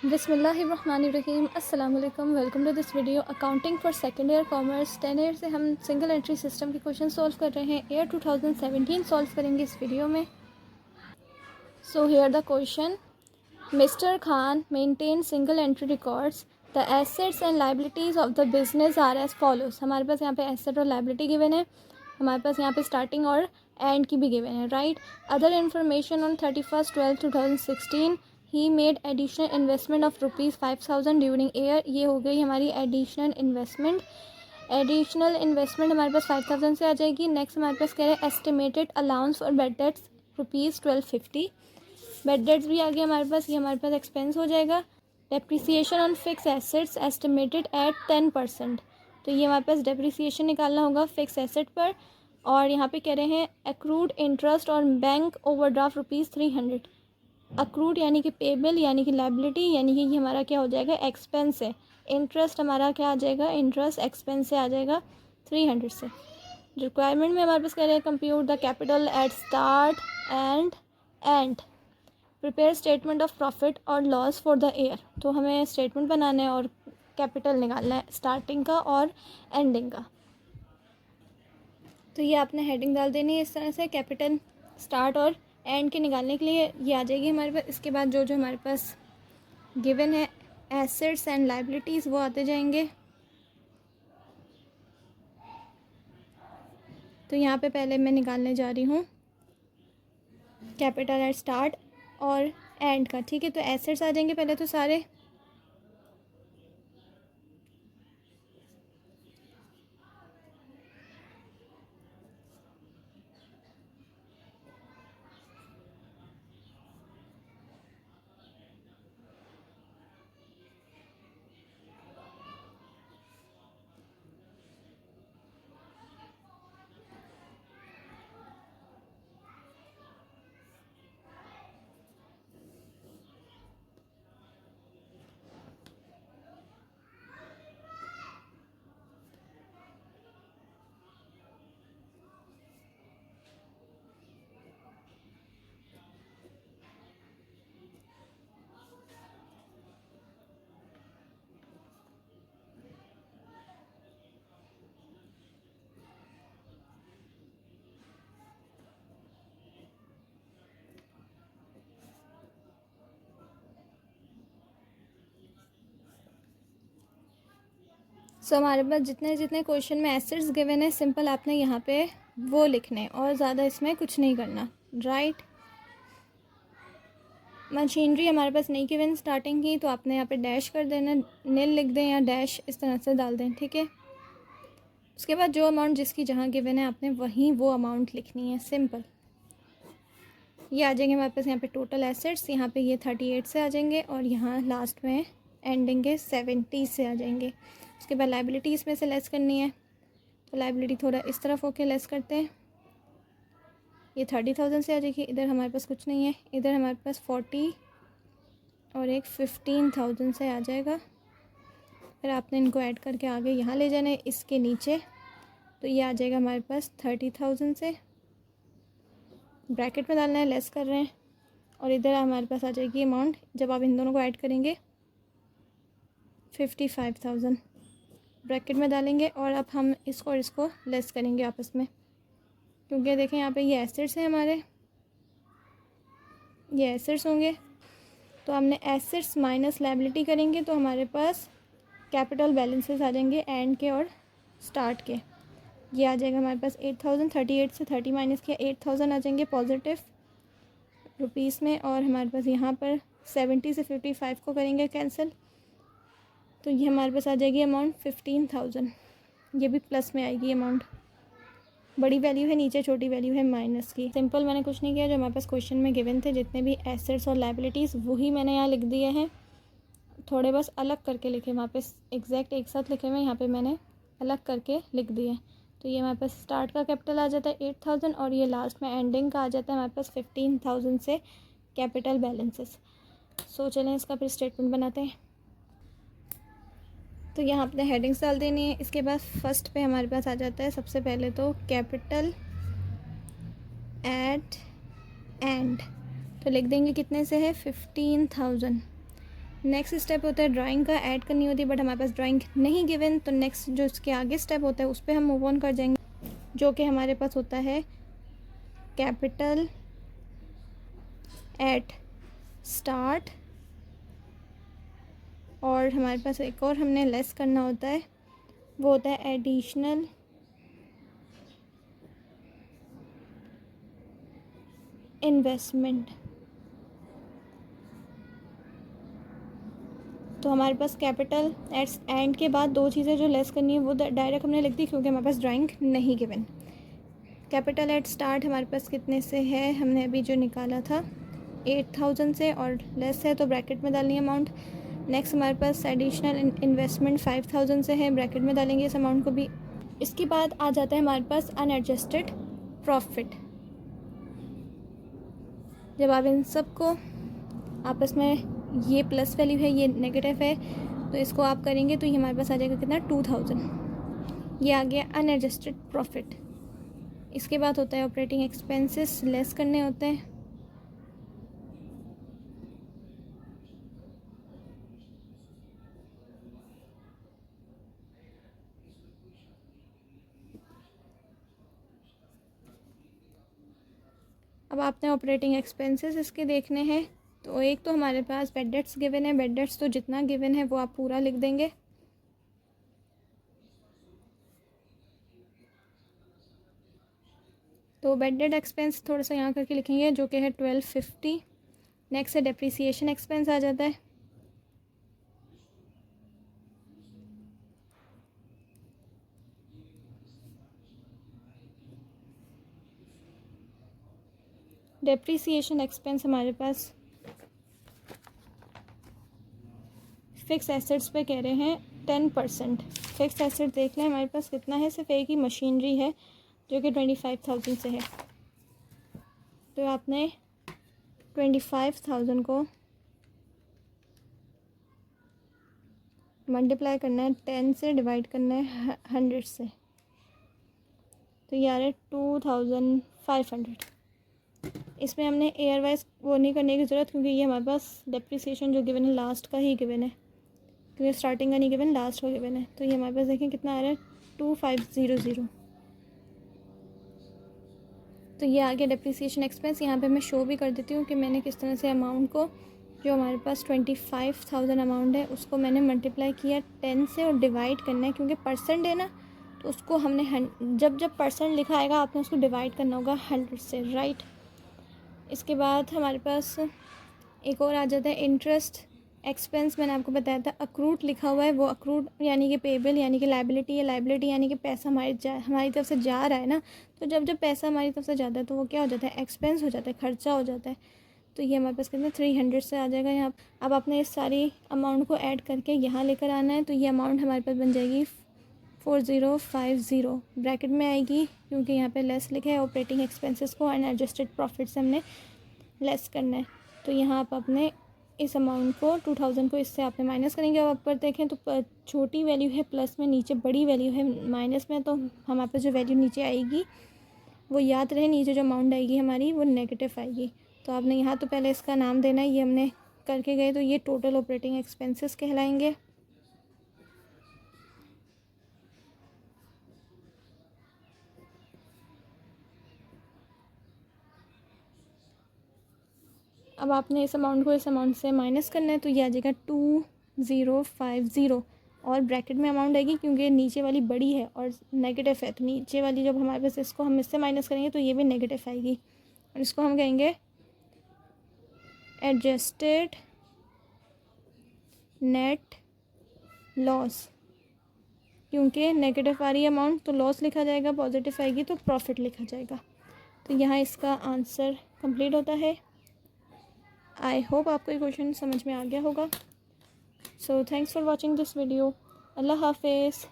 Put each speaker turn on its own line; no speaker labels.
बिस्मिल्लाहिर्रहमानिर्रहीम अस्सलाम वालेकुम। Welcome to this video accounting for second year commerce 10 year से हम सिंगल एंट्री सिस्टम के क्वेश्चन सॉल्व कर रहे हैं। ईयर 2017 सॉल्व करेंगे इस वीडियो में। So here the question, mister Khan maintain single entry records, the assets and liabilities of the business are as follows. हमारे पास यहाँ पे एसेट और लाइबिलिटी गिवन है, हमारे पास यहाँ पे स्टार्टिंग और एंड की भी गिवन है, right. Other information on 31/12/2016 he made additional investment of ₹5,000 during year. ये हो गई हमारी एडिशनल इन्वेस्टमेंट। एडिशनल इन्वेस्टमेंट हमारे पास 5,000 से आ जाएगी। नेक्स्ट हमारे पास कह रहे हैं estimated allowance for bad debts ₹1250। Bad debts भी आ गया हमारे पास, ये हमारे पास एक्सपेंस हो जाएगा। Depreciation on fix assets estimated at 10%। तो ये हमारे पास डेप्रिसिएशन निकालना होगा फिक्स एसेट पर। और यहाँ पे कह रहे हैं एक्रूड इंटरेस्ट और बैंक ओवरड्राफ्ट ₹300। अक्रूड यानी कि पेबल यानी कि लाइबिलिटी यानी कि ये हमारा क्या हो जाएगा, एक्सपेंस है। इंटरेस्ट हमारा क्या आ जाएगा, इंटरेस्ट एक्सपेंस से आ जाएगा 300 से। रिक्वायरमेंट में हमारे पास कह रहे हैं compute the capital eight start and and prepare statement of profit और लॉस फॉर द ईयर। तो हमें स्टेटमेंट बनाना है और कैपिटल निकालना है स्टार्टिंग का और एंडिंग का। तो ये आपने हेडिंग डाल देनी है इस तरह से, कैपिटल स्टार्ट और एंड के निकालने के लिए ये आ जाएगी हमारे पास। इसके बाद जो जो हमारे पास गिवन है एसेट्स एंड लाइबिलिटीज़ वो आते जाएंगे। तो यहाँ पे पहले मैं निकालने जा रही हूँ कैपिटल एट स्टार्ट और एंड का, ठीक है। तो एसेट्स आ जाएंगे पहले तो सारे, सो हमारे पास जितने जितने क्वेश्चन में एसेट्स गिवन है सिंपल आपने यहाँ पे वो लिखने और ज़्यादा इसमें कुछ नहीं करना, राइट। मशीनरी हमारे पास नहीं गिवन स्टार्टिंग की, तो आपने यहाँ पे डैश कर देना, नील लिख दें या डैश इस तरह से डाल दें, ठीक है। उसके बाद जो अमाउंट जिसकी जहाँ गिवन है आपने वहीं वो अमाउंट लिखनी है, सिंपल। ये आ जाएंगे हमारे पास यहाँ पे टोटल एसेट्स, यहाँ पे ये 38 से आ जाएंगे और यहाँ लास्ट में एंडिंग के 70 से आ जाएंगे। उसके बाद लाइबिलिटी इसमें से लेस करनी है, तो लाइबिलिटी थोड़ा इस तरफ होके लेस करते हैं। ये 30,000 से आ जाएगी। इधर हमारे पास कुछ नहीं है, इधर हमारे पास 40 और एक 15,000 से आ जाएगा। फिर आपने इनको ऐड करके आगे यहाँ ले जाना है इसके नीचे, तो ये आ जाएगा हमारे पास 30,000 से। ब्रैकेट में डालना है, लेस कर रहे हैं। और इधर हमारे पास आ जाएगी अमाउंट, जब आप इन दोनों को ऐड करेंगे 55,000 ब्रैकेट में डालेंगे। और अब हम इसको और इसको लेस करेंगे आपस में, क्योंकि देखें यहाँ पे ये एसेट्स हैं हमारे, ये एसेट्स होंगे। तो हमने एसेट्स माइनस लायबिलिटी करेंगे तो हमारे पास कैपिटल बैलेंसेस आ जाएंगे एंड के और स्टार्ट के। ये आ जाएगा हमारे पास 8,000, 38 से 30 माइनस किया 8,000 आ जाएंगे पॉजिटिव रुपीस में। और हमारे पास यहाँ पर 70 से 55 को करेंगे कैंसिल, तो ये हमारे पास आ जाएगी अमाउंट 15,000। ये भी प्लस में आएगी अमाउंट, बड़ी वैल्यू है नीचे, छोटी वैल्यू है माइनस की। सिंपल मैंने कुछ नहीं किया, जो हमारे पास क्वेश्चन में गिवन थे जितने भी एसेट्स और लाइबिलिटीज़ वही मैंने यहाँ लिख दिए हैं। थोड़े बस अलग करके लिखे, वहाँ पे एग्जैक्ट एक साथ लिखे हुए, यहाँ पे मैंने अलग करके लिख दिए। तो ये हमारे पास स्टार्ट का कैपिटल आ जाता है 8,000 और ये लास्ट में एंडिंग का आ जाता है हमारे पास 15,000 से कैपिटल बैलेंसेस। सो चलें इसका फिर स्टेटमेंट बनाते हैं। तो यहाँ अपने हेडिंग्स डाल देनी है। इसके बाद फर्स्ट पे हमारे पास आ जाता है सबसे पहले तो कैपिटल एट एंड, तो लिख देंगे कितने से है 15,000। नेक्स्ट स्टेप होता है ड्राइंग का, ऐड करनी होती है, बट हमारे पास ड्राइंग नहीं गिवन, तो नेक्स्ट जो इसके आगे स्टेप होता है उस पर हम मूव ऑन कर जाएंगे, जो कि हमारे पास होता है कैपिटल एट स्टार्ट, और हमारे पास एक और हमने लेस करना होता है, वो होता है एडिशनल इन्वेस्टमेंट। तो हमारे पास कैपिटल एंड के बाद दो चीज़ें जो लेस करनी है वो डायरेक्ट हमने लिख दी, क्योंकि हमारे पास ड्राइंग नहीं गिवन। कैपिटल एट स्टार्ट हमारे पास कितने से है, हमने अभी जो निकाला था 8000 से, और लेस है तो ब्रैकेट में डालनी है अमाउंट। नेक्स्ट हमारे पास एडिशनल इन्वेस्टमेंट 5000 से है, ब्रैकेट में डालेंगे इस अमाउंट को भी। इसके बाद आ जाता है हमारे पास अनएडजस्टेड प्रॉफिट। जब आप इन सब को आपस में, ये प्लस वैल्यू है ये नेगेटिव है, तो इसको आप करेंगे तो ये हमारे पास आ जाएगा कितना 2000। ये आ गया अनएडजस्टेड प्रॉफिट। इसके बाद होता है ऑपरेटिंग एक्सपेंसेस, लेस करने होते हैं। अब आपने ऑपरेटिंग एक्सपेंसेस इसके देखने हैं, तो एक तो हमारे पास बेड डेट्स गिवन है, बेड डेट्स तो जितना गिवन है वो आप पूरा लिख देंगे। तो बेड डेट एक्सपेंस थोड़ा सा यहाँ करके लिखेंगे, जो कि है 1250। नेक्स्ट है डेप्रिसिएशन एक्सपेंस आ जाता है, डेप्रिसिएशन एक्सपेंस हमारे पास फ़िक्स एसेट्स पे कह रहे हैं 10%। फ़िक्स एसेट देख लें हमारे पास कितना है, सिर्फ एक ही मशीनरी है जो कि 25,000 से है। तो आपने 25,000 को मल्टीप्लाई करना है 10 से, डिवाइड करना है 100 से, तो ये आ रहा है 2500। इसमें हमने एयर वाइज वो नहीं करने की ज़रूरत, क्योंकि ये हमारे पास डेप्रिसिएशन जो गिवन है लास्ट का ही गिवन है, क्योंकि स्टार्टिंग का नहीं गिवन, लास्ट का गिवन है। तो ये हमारे पास देखें कितना आ रहा है 2500। तो ये आ गया डेप्रिसिएशन एक्सपेंस। यहाँ पे मैं शो भी कर देती हूँ कि मैंने किस तरह से अमाउंट को, जो हमारे पास 25,000 अमाउंट है उसको मैंने मल्टीप्लाई किया 10 से, और डिवाइड करना है, क्योंकि परसेंट है ना, तो उसको हमने जब जब परसेंट लिखा आएगा आपने उसको डिवाइड करना होगा 100 से, राइट। इसके बाद हमारे पास एक और आ जाता है इंटरेस्ट एक्सपेंस। मैंने आपको बताया था अक्रूड लिखा हुआ है, वो अक्रूड यानी कि पेबल यानी कि लाइबिलिटी है, लाइबिलिटी यानी कि पैसा हमारी तरफ से जा रहा है ना, तो जब जब पैसा हमारी तरफ से जाता है तो वो क्या हो जाता है, एक्सपेंस हो जाता है, खर्चा हो जाता है। तो ये हमारे पास कितना 300 से आ जाएगा यहाँ। अब आपने इस सारी अमाउंट को ऐड करके यहाँ लेकर आना है, तो ये अमाउंट हमारे पास बन जाएगी 4050, ब्रैकेट में आएगी क्योंकि यहाँ पे लेस लिखा है। ऑपरेटिंग एक्सपेंसेस को अनएडजस्टेड प्रॉफिट से हमने लेस करना है, तो यहाँ आप अपने इस अमाउंट को 2000 को इससे आपने माइनस करेंगे। अब ऊपर देखें तो छोटी वैल्यू है प्लस में, नीचे बड़ी वैल्यू है माइनस में, तो हमारे पास जो वैल्यू नीचे आएगी वो याद रहे, नीचे जो अमाउंट आएगी हमारी वो नेगेटिव आएगी। तो आपने यहाँ तो पहले इसका नाम देना है, ये हमने करके गए, तो ये टोटल ऑपरेटिंग एक्सपेंसेस कहलाएंगे। अब आपने इस अमाउंट को इस अमाउंट से माइनस करना है, तो ये आ जाएगा 2050, और ब्रैकेट में अमाउंट आएगी क्योंकि नीचे वाली बड़ी है और नेगेटिव है, तो नीचे वाली जब हमारे पास इसको हम इससे माइनस करेंगे तो ये भी नेगेटिव आएगी, और इसको हम कहेंगे एडजस्टेड नेट लॉस। क्योंकि नेगेटिव आ रही है अमाउंट तो लॉस लिखा जाएगा, पॉजिटिव आएगी तो प्रॉफिट लिखा जाएगा। तो यहाँ इसका आंसर कंप्लीट होता है। आई होप आपको ये क्वेश्चन समझ में आ गया होगा। So thanks for watching this video. अल्लाह हाफिज़।